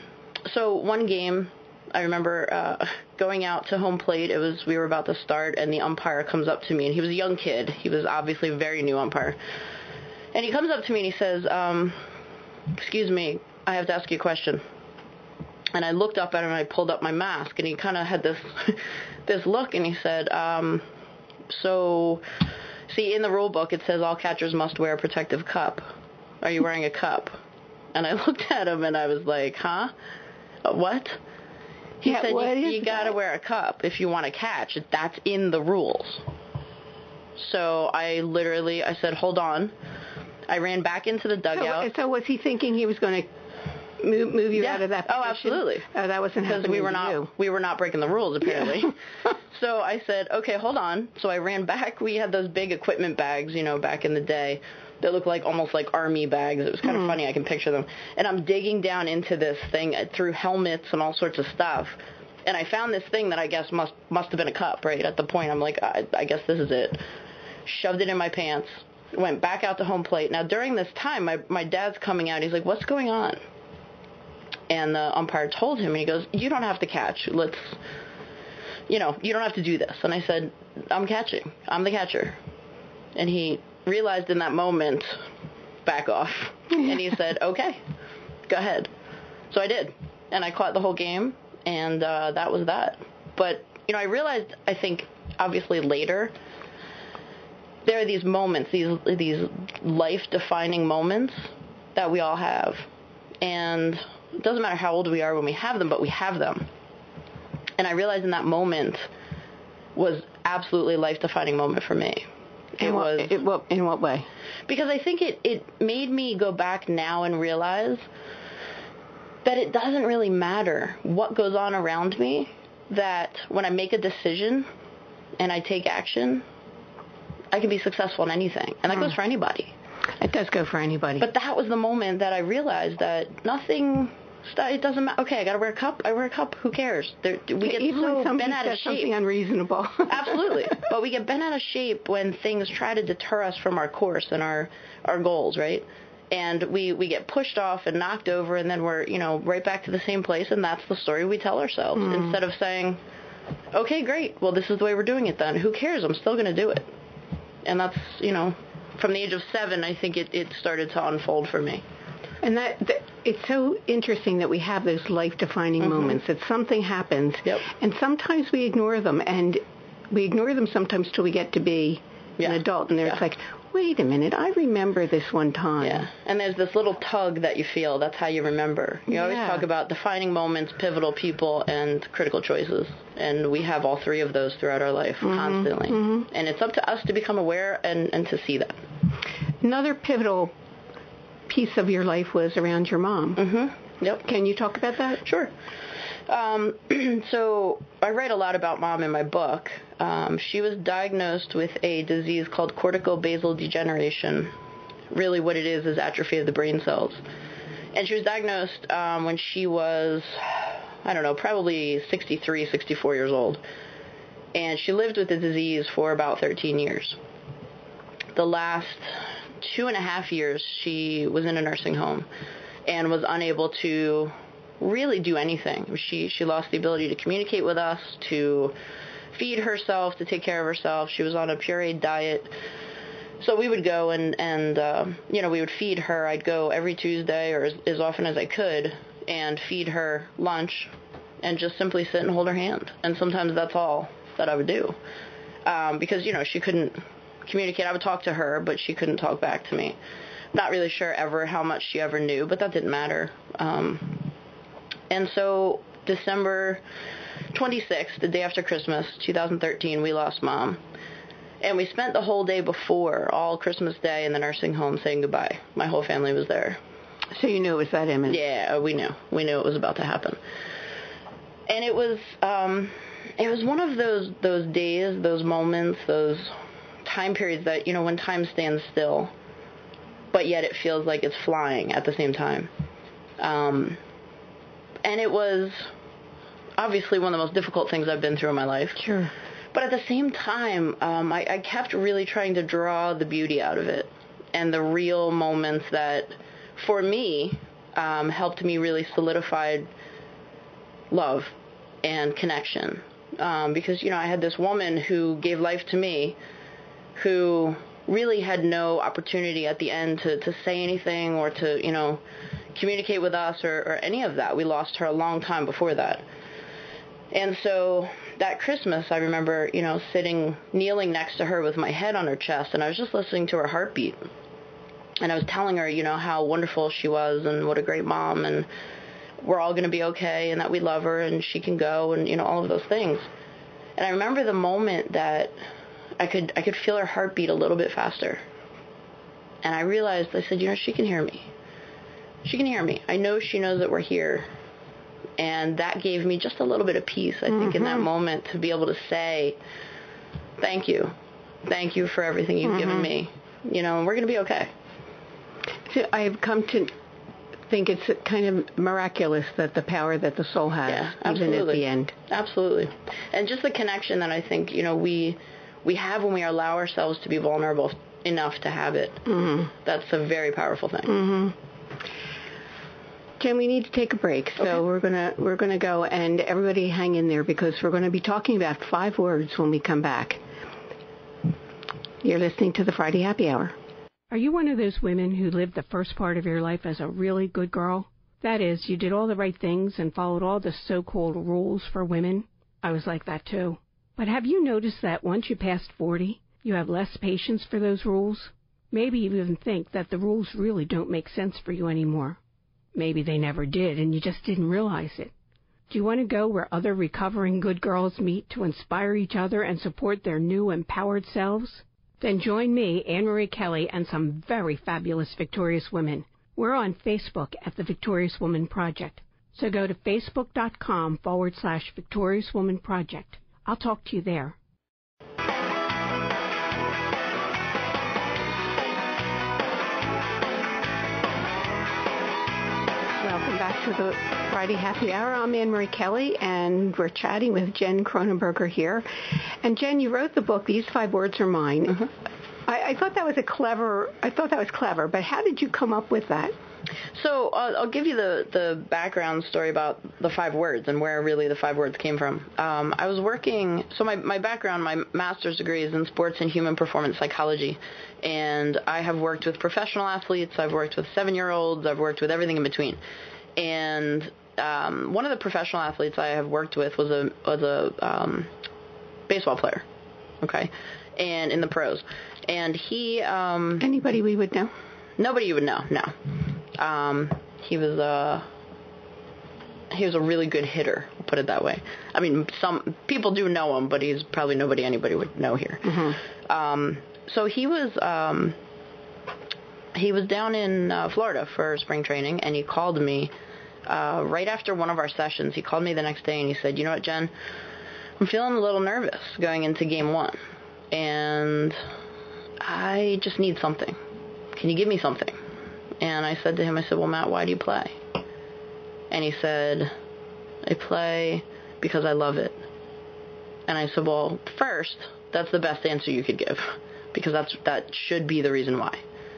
Speaker 4: so one game... I remember going out to home plate. We were about to start, and the umpire comes up to me, and he was a young kid. He was obviously a very new umpire. And he comes up to me, and he says, excuse me, I have to ask you a question. And I looked up at him, and I pulled up my mask, and he kind of had this look, and he said, so, see, in the rule book, it says all catchers must wear a protective cup. Are you wearing a cup? And I looked at him, and I was like, huh? What? He said, you got to wear a cup if you want to catch. That's in the rules. So I said, hold on. I ran back into the dugout.
Speaker 2: So was he thinking he was going to move you out of that position?
Speaker 4: Oh, absolutely.
Speaker 2: Oh, that wasn't happening
Speaker 4: because we were not breaking the rules, apparently. Yeah. So I said, okay, hold on. So I ran back. We had those big equipment bags, back in the day. They look almost like army bags. It was kind of funny. I can picture them. And I'm digging down into this thing through helmets and all sorts of stuff. And I found this thing that I guess must have been a cup, right? At the point, I'm like, I guess this is it. Shoved it in my pants. Went back out to home plate. Now, during this time, my dad's coming out. He's like, what's going on? And the umpire told him, and he goes, you don't have to catch. You don't have to do this. And I said, I'm catching. I'm the catcher. And he realized in that moment, back off. And he said, okay, go ahead. So I did. And I caught the whole game, and that was that. But, I realized, I think, obviously later, there are these moments, these life-defining moments that we all have. And it doesn't matter how old we are when we have them, but we have them. And I realized in that moment was absolutely a life-defining moment for me.
Speaker 2: In what way?
Speaker 4: Because I think it made me go back now and realize that it doesn't really matter what goes on around me, that when I make a decision and I take action, I can be successful in anything. And that goes for anybody.
Speaker 2: It does go for anybody.
Speaker 4: But that was the moment that I realized that nothing... It doesn't matter. Okay, I got to wear a cup. I wear a cup. Who cares? We get
Speaker 2: even
Speaker 4: so
Speaker 2: when somebody
Speaker 4: bent out of
Speaker 2: says
Speaker 4: shape.
Speaker 2: Something unreasonable.
Speaker 4: Absolutely. But we get bent out of shape when things try to deter us from our course and our goals, right? And we get pushed off and knocked over, and then we're, right back to the same place, and that's the story we tell ourselves. Instead of saying, okay, great. Well, this is the way we're doing it then. Who cares? I'm still going to do it. And that's, from the age of 7, I think it started to unfold for me.
Speaker 2: And it's so interesting that we have those life-defining moments, that something happens, and sometimes we ignore them, and we ignore them sometimes till we get to be an adult, and it's like, wait a minute, I remember this one time.
Speaker 4: Yeah, and there's this little tug that you feel. That's how you remember. You always talk about defining moments, pivotal people, and critical choices, and we have all three of those throughout our life constantly. And it's up to us to become aware and to see that.
Speaker 2: Another pivotal piece of your life was around your mom.
Speaker 4: Yep.
Speaker 2: Can you talk about that?
Speaker 4: Sure. So I write a lot about Mom in my book. She was diagnosed with a disease called corticobasal degeneration. Really what it is atrophy of the brain cells. And she was diagnosed when she was, I don't know, probably 63, 64 years old. And she lived with the disease for about 13 years. The last 2.5 years, she was in a nursing home and was unable to really do anything. She lost the ability to communicate with us, to feed herself, to take care of herself. She was on a pureed diet. So we would go and we would feed her. I'd go every Tuesday or as often as I could and feed her lunch and just simply sit and hold her hand. And sometimes that's all that I would do because, she couldn't communicate. I would talk to her, but she couldn't talk back to me. Not really sure ever how much she ever knew, but that didn't matter. And so December 26th, the day after Christmas, 2013, we lost Mom. And we spent the whole day before, all Christmas Day in the nursing home saying goodbye. My whole family was there.
Speaker 2: So you knew it was that imminent?
Speaker 4: Yeah, we knew. We knew it was about to happen. And it was one of those days, those moments, those time periods that, when time stands still, but yet it feels like it's flying at the same time. And it was obviously one of the most difficult things I've been through in my life.
Speaker 2: Sure.
Speaker 4: But at the same time, I kept really trying to draw the beauty out of it and the real moments that, for me, helped me really solidify love and connection. Because, I had this woman who gave life to me who really had no opportunity at the end to say anything or to, communicate with us or any of that. We lost her a long time before that. And so that Christmas, I remember, kneeling next to her with my head on her chest, and I was just listening to her heartbeat. And I was telling her, how wonderful she was and what a great mom, and we're all going to be okay, and that we love her, and she can go, and, all of those things. And I remember the moment that I could feel her heartbeat a little bit faster. And I realized, I said, she can hear me. She can hear me. I know she knows that we're here. And that gave me just a little bit of peace, I think, in that moment, to be able to say, thank you. Thank you for everything you've given me. And we're going to be okay.
Speaker 2: So I've come to think it's kind of miraculous that the power that the soul has, even at the end.
Speaker 4: Absolutely. And just the connection that I think, we have when we allow ourselves to be vulnerable enough to have it. That's a very powerful thing.
Speaker 2: Jen, we need to take a break, so we're gonna go, and everybody hang in there because we're going to be talking about 5 words when we come back. You're listening to the Friday Happy Hour.
Speaker 3: Are you one of those women who lived the first part of your life as a really good girl? That is, you did all the right things and followed all the so-called rules for women? I was like that too. But have you noticed that once you passed 40, you have less patience for those rules? Maybe you even think that the rules really don't make sense for you anymore. Maybe they never did, and you just didn't realize it. Do you want to go where other recovering good girls meet to inspire each other and support their new empowered selves? Then join me, Annmarie Kelly, and some very fabulous victorious women. We're on Facebook at the Victorious Woman Project. So go to facebook.com/Victorious Woman Project. I'll talk to you there.
Speaker 2: Welcome back to the Friday Happy Hour. I'm Annmarie Kelly, and we're chatting with Jen Croneberger here. And Jen, you wrote the book, These 5 Words Are Mine. I thought that was clever, but how did you come up with that?
Speaker 4: So I'll give you the background story about the 5 words and where really the 5 words came from. I was working, so my background, my master's degree is in sports and human performance psychology, and I have worked with professional athletes, I've worked with 7-year-olds, I've worked with everything in between. And one of the professional athletes I have worked with was a baseball player, okay, and in the pros. And he...
Speaker 2: Anybody we would know?
Speaker 4: Nobody you would know, no. He was a really good hitter, we'll put it that way. I mean, some people do know him, but he's probably nobody anybody would know here. Mm-hmm. So he was down in Florida for spring training, and he called me right after one of our sessions. He called me the next day, and he said, "You know what, Jen? I'm feeling a little nervous going into game 1, and I just need something. Can you give me something?" And I said to him, I said, "Well, Matt, why do you play?" And he said, "I play because I love it." And I said, "Well, first, that's the best answer you could give, because that should be the reason why,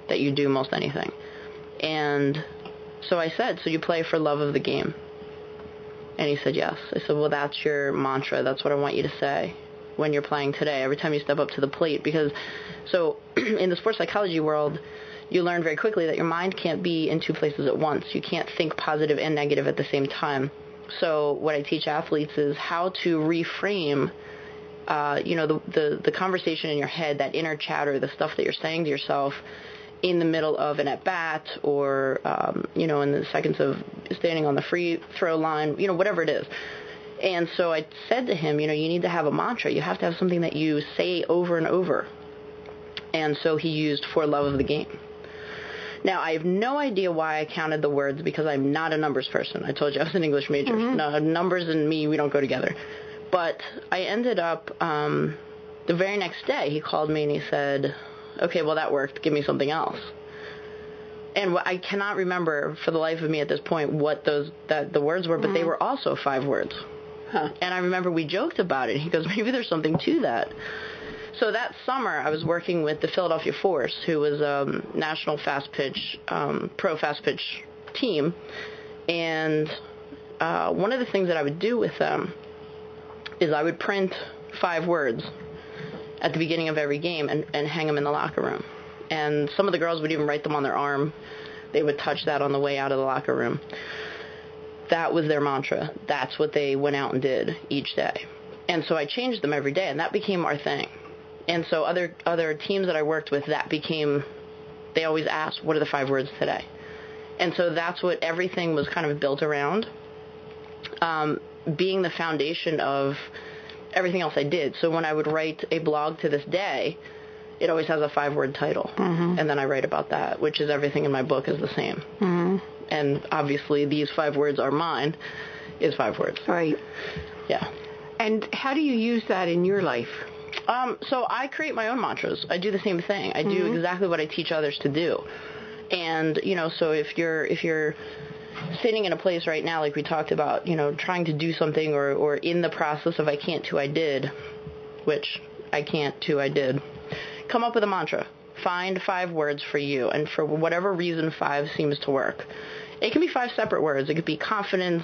Speaker 4: that you do most anything." And so I said, "So you play for love of the game?" And he said, "Yes." I said, "Well, that's your mantra. That's what I want you to say when you're playing today, every time you step up to the plate." Because, so in the sports psychology world, you learn very quickly that your mind can't be in 2 places at once. You can't think positive and negative at the same time. So what I teach athletes is how to reframe, the conversation in your head, that inner chatter, the stuff that you're saying to yourself in the middle of an at-bat or, in the seconds of standing on the free throw line, whatever it is. And so I said to him, you need to have a mantra. You have to have something that you say over and over. And so he used "for love of the game." Now, I have no idea why I counted the words, because I'm not a numbers person. I told you I was an English major. Mm-hmm. No, numbers and me, we don't go together. But I ended up, the very next day, he called me and he said, "Okay, well, that worked. Give me something else." And I cannot remember for the life of me at this point what the words were, but they were also 5 words. Huh. And I remember we joked about it. He goes, "Maybe there's something to that." So that summer, I was working with the Philadelphia Force, who was a national fast pitch, pro fast pitch team. And one of the things that I would do with them is I would print 5 words at the beginning of every game and hang them in the locker room. And some of the girls would even write them on their arm. They would touch that on the way out of the locker room. That was their mantra. That's what they went out and did each day. And so I changed them every day, and that became our thing. And so other teams that I worked with, they always asked, "What are the 5 words today?" And so that's what everything was kind of built around, being the foundation of everything else I did. So when I would write a blog to this day, it always has a 5-word title. Mm-hmm. And then I write about that, which is everything in my book is the same. Mm-hmm. And obviously these 5 words are mine, is 5 words.
Speaker 2: Right.
Speaker 4: Yeah.
Speaker 2: And how do you use that in your life?
Speaker 4: So I create my own mantras. I do the same thing. I do exactly what I teach others to do. And, so if you're sitting in a place right now, like we talked about, trying to do something or in the process of I can't to I did, which I can't to I did, come up with a mantra. Find 5 words for you. And for whatever reason, 5 seems to work. It can be 5 separate words. It could be confidence,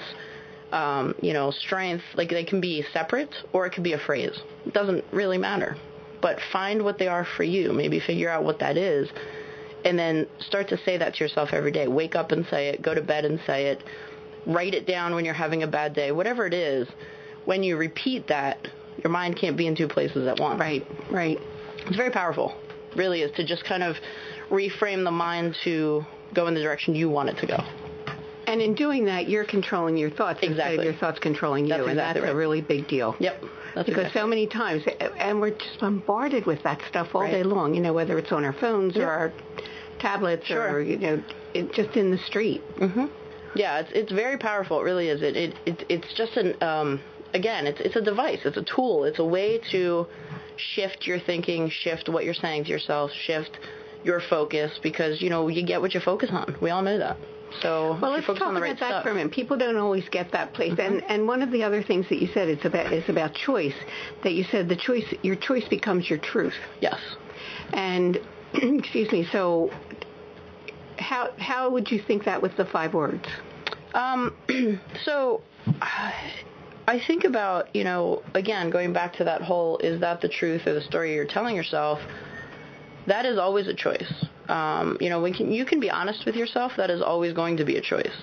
Speaker 4: strength. Like, they can be separate, or it could be a phrase. It doesn't really matter. But find what they are for you. Maybe figure out what that is. And then start to say that to yourself every day. Wake up and say it. Go to bed and say it. Write it down when you're having a bad day. Whatever it is, when you repeat that, your mind can't be in 2 places at once.
Speaker 2: Right.
Speaker 4: It's very powerful. Really is, to just kind of reframe the mind to go in the direction you want it to go.
Speaker 2: And in doing that, you're controlling your thoughts instead of your thoughts controlling you. And that's a really big deal.
Speaker 4: Yep.
Speaker 2: Because so many times, and we're just bombarded with that stuff all day long, whether it's on our phones or our tablets or, just in the street. Mm-hmm.
Speaker 4: Yeah, it's very powerful. It really is. It's just it's a device. It's a tool. It's a way to shift your thinking, shift what you're saying to yourself, shift your focus, because, you get what you focus on. We all know that. So
Speaker 2: let's talk about that for a minute. People don't always get that place. Mm-hmm. And one of the other things that you said is about choice, that you said your choice becomes your truth.
Speaker 4: Yes.
Speaker 2: And, excuse me, so how would you think that with the 5 words?
Speaker 4: So I think about, again, going back to that whole, is that the truth or the story you're telling yourself? That is always a choice. When you can be honest with yourself, that is always going to be a choice.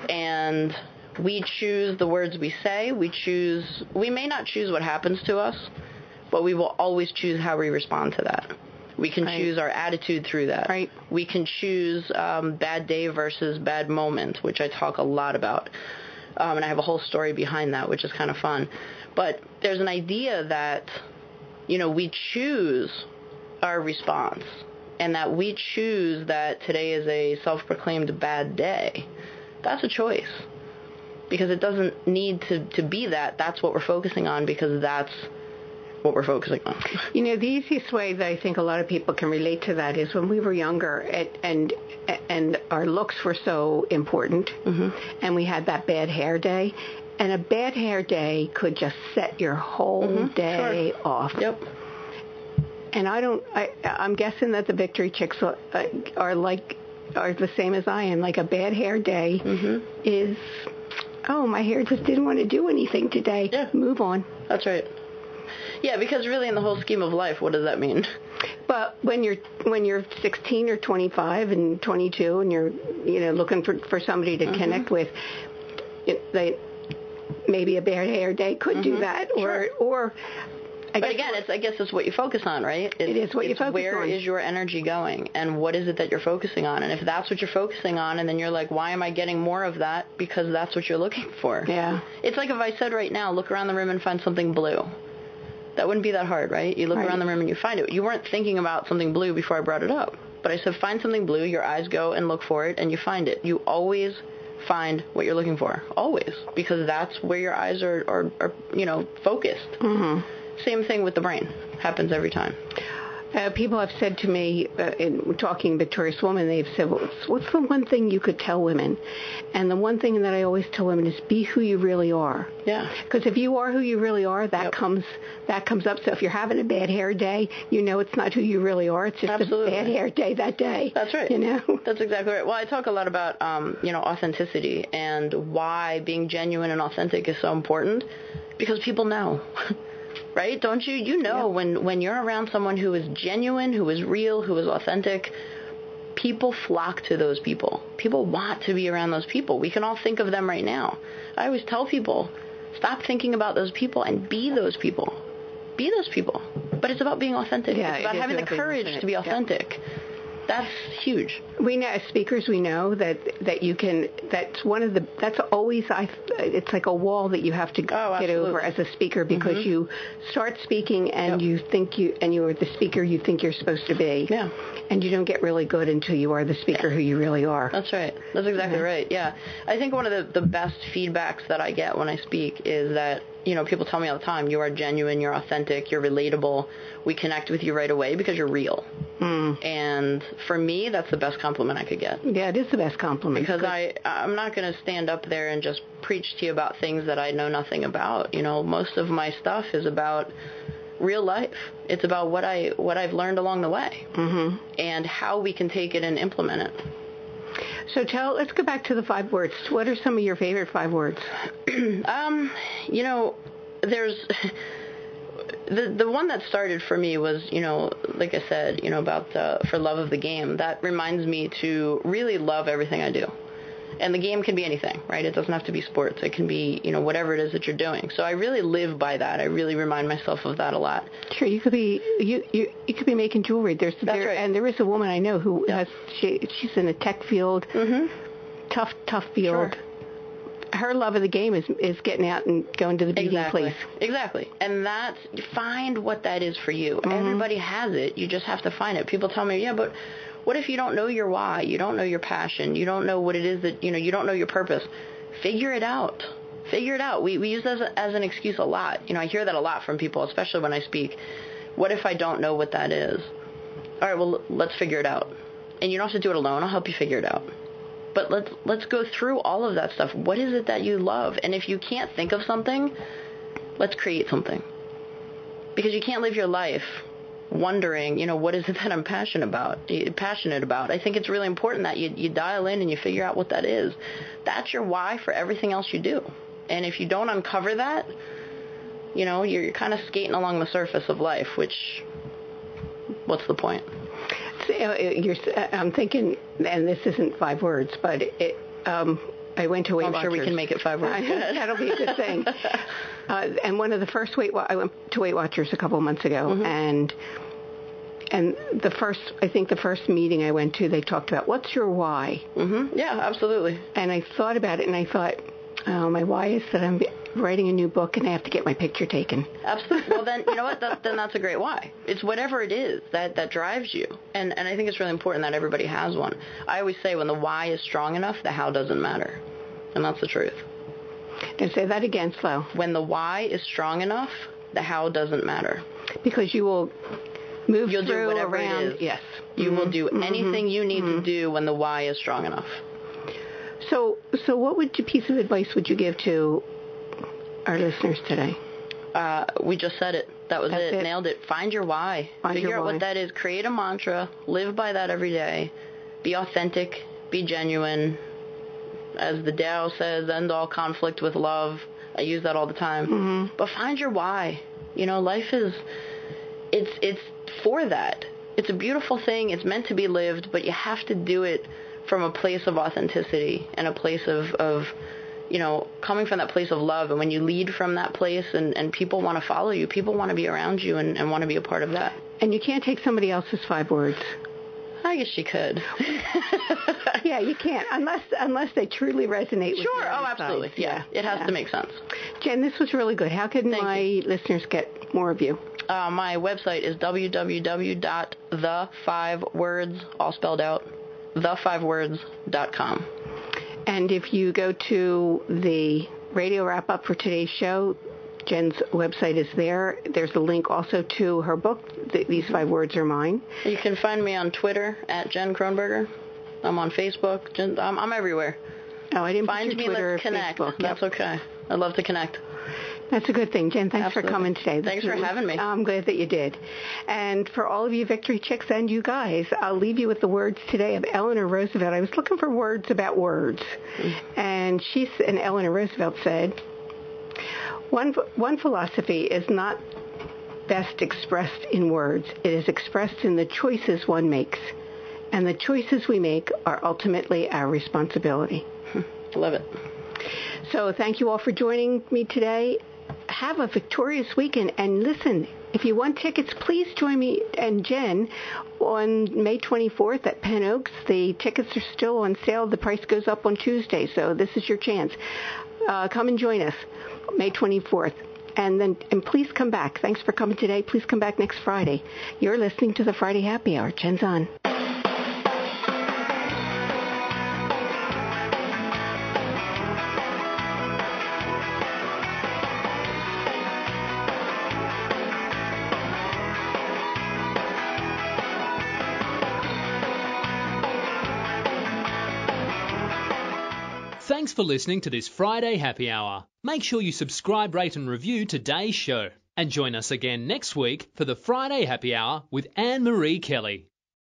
Speaker 4: And we choose the words we say. We may not choose what happens to us, but we will always choose how we respond to that. We can choose our attitude through that.
Speaker 2: Right.
Speaker 4: We can choose bad day versus bad moment, which I talk a lot about. And I have a whole story behind that, which is kind of fun. But there's an idea that, we choose our response, and that we choose that today is a self-proclaimed bad day. That's a choice. Because it doesn't need to be that. That's what we're focusing on, because that's what we're focusing on.
Speaker 2: The easiest way that I think a lot of people can relate to that is when we were younger and our looks were so important, and we had that bad hair day, and a bad hair day could just set your whole day off.
Speaker 4: Yep.
Speaker 2: And I'm guessing that the Victory Chicks are the same as I am. Like a bad hair day is, my hair just didn't want to do anything today.
Speaker 4: Yeah.
Speaker 2: Move on.
Speaker 4: That's right. Yeah, because really in the whole scheme of life, what does that mean?
Speaker 2: But when you're 16 or 25 and 22 and you're looking for somebody to connect with, maybe a bad hair day could do that, or
Speaker 4: but again, I guess it's what you focus on, right?
Speaker 2: It is what you focus on.
Speaker 4: Where is your energy going, and what is it that you're focusing on? And if that's what you're focusing on, and then you're like, why am I getting more of that? Because that's what you're looking for.
Speaker 2: Yeah.
Speaker 4: It's like if I said right now, look around the room and find something blue. That wouldn't be that hard, right? You look around the room and you find it. You weren't thinking about something blue before I brought it up. But I said, find something blue, your eyes go and look for it, and you find it. You always find what you're looking for. Always. Because that's where your eyes are focused. Same thing with the brain. Happens every time.
Speaker 2: People have said to me, in talking Victorious Woman, they've said, what's the one thing you could tell women? And the one thing that I always tell women is be who you really are.
Speaker 4: Yeah.
Speaker 2: Because if you are who you really are, that comes up. So if you're having a bad hair day, it's not who you really are. It's just a bad hair day that day.
Speaker 4: That's right. That's exactly right. Well, I talk a lot about, authenticity and why being genuine and authentic is so important, because people know. Right? Don't you? When you're around someone who is genuine, who is real, who is authentic, people flock to those people. People want to be around those people. We can all think of them right now. I always tell people, stop thinking about those people and be those people. Be those people. But it's about being authentic.
Speaker 2: Yeah,
Speaker 4: it's about having the courage to be authentic. Yeah. That's huge.
Speaker 2: We know, as speakers, we know that you can. That's always. It's like a wall that you have to get over as a speaker, because you start speaking and you are the speaker you think you're supposed to be. Yeah. And you don't get really good until you are the speaker who you really are.
Speaker 4: That's right. That's exactly right. Yeah. I think one of the best feedbacks that I get when I speak is that, people tell me all the time, you are genuine, you're authentic, you're relatable. We connect with you right away because you're real. And for me, that's the best compliment I could get.
Speaker 2: Yeah, it is the best compliment.
Speaker 4: Because I'm not going to stand up there and just preach to you about things that I know nothing about. Most of my stuff is about real life. It's about what I've learned along the way, and how we can take it and implement it.
Speaker 2: So let's go back to the 5 words. What are some of your favorite 5 words?
Speaker 4: There's the one that started for me was, like I said, about for love of the game. That reminds me to really love everything I do. And the game can be anything, right? It doesn't have to be sports. It can be, whatever it is that you're doing. So I really live by that. I really remind myself of that a lot.
Speaker 2: Sure, you could be making jewelry. That's right. And there is a woman I know who she's in a tech field, tough field. Sure. Her love of the game is getting out and going to the beading place.
Speaker 4: Exactly. And find what that is for you. Everybody has it. You just have to find it. People tell me, yeah, but what if you don't know your why? You don't know your passion. You don't know what it is that, you don't know your purpose. Figure it out. Figure it out. We use that as an excuse a lot. I hear that a lot from people, especially when I speak. What if I don't know what that is? All right, well, let's figure it out. And you don't have to do it alone. I'll help you figure it out. But let's go through all of that stuff. What is it that you love? And if you can't think of something, let's create something. Because you can't live your life wondering, what is it that I'm passionate about? I think it's really important that you dial in and you figure out what that is. That's your why for everything else you do. And if you don't uncover that, you're kind of skating along the surface of life, what's the point?
Speaker 2: I'm thinking, and this isn't 5 words, but I went to Weight Watchers.
Speaker 4: I'm sure we can make it 5 words.
Speaker 2: That'll be a good thing. And one of the first I went to Weight Watchers a couple of months ago, and the first meeting I went to, they talked about, what's your why?
Speaker 4: Mm-hmm. Yeah, absolutely.
Speaker 2: And I thought about it, and I thought, my why is that I'm writing a new book and I have to get my picture taken.
Speaker 4: Absolutely. Well, then, you know what? Then that's a great why. It's whatever it is that drives you. And I think it's really important that everybody has one. I always say when the why is strong enough, the how doesn't matter. And that's the truth.
Speaker 2: And say that again, slow.
Speaker 4: When the why is strong enough, the how doesn't matter.
Speaker 2: Because you will move
Speaker 4: You'll
Speaker 2: through
Speaker 4: do whatever
Speaker 2: around.
Speaker 4: it is.
Speaker 2: Yes.
Speaker 4: You will do anything you need to do when the why is strong enough.
Speaker 2: So what piece of advice would you give to our listeners today?
Speaker 4: We just said it. That's it. Nailed it. Find your why. Figure out what that is. Create a mantra. Live by that every day. Be authentic. Be genuine. As the Tao says, end all conflict with love. I use that all the time. Mm-hmm. But find your why. Life is, it's for that. It's a beautiful thing. It's meant to be lived, but you have to do it from a place of authenticity and a place of coming from that place of love. And when you lead from that place and people want to follow you, people want to be around you and want to be a part of that.
Speaker 2: And you can't take somebody else's 5 words.
Speaker 4: I guess you could.
Speaker 2: Yeah, you can't, unless they truly resonate with you.Ure,
Speaker 4: absolutely. Yeah, it has to make sense.
Speaker 2: Jen, this was really good. How can my listeners get more of you?
Speaker 4: My website is www.the5words, all spelled out, the5words.com.
Speaker 2: And if you go to the radio wrap-up for today's show, Jen's website is there. There's a link also to her book, These 5 Words Are Mine.
Speaker 4: You can find me on Twitter at Jen Croneberger. I'm on Facebook. I'm everywhere.
Speaker 2: Oh, I didn't
Speaker 4: find
Speaker 2: put
Speaker 4: me,
Speaker 2: Twitter
Speaker 4: let's connect.
Speaker 2: Facebook.
Speaker 4: That's okay. I'd love to connect.
Speaker 2: That's a good thing. Jen, thanks for coming today.
Speaker 4: Thanks for having me.
Speaker 2: I'm glad that you did. And for all of you Victory Chicks and you guys, I'll leave you with the words today of Eleanor Roosevelt. I was looking for words about words. And Eleanor Roosevelt said, one philosophy is not best expressed in words. It is expressed in the choices one makes. And the choices we make are ultimately our responsibility.
Speaker 4: Love it.
Speaker 2: So thank you all for joining me today. Have a victorious weekend. And listen, if you want tickets, please join me and Jen on May 24th at Penn Oaks. The tickets are still on sale. The price goes up on Tuesday, so this is your chance. Come and join us May 24th. And please come back. Thanks for coming today. Please come back next Friday. You're listening to the Friday Happy Hour. Jen's on.
Speaker 1: Thanks for listening to this Friday Happy Hour. Make sure you subscribe, rate and review today's show. And join us again next week for the Friday Happy Hour with Annmarie Kelly.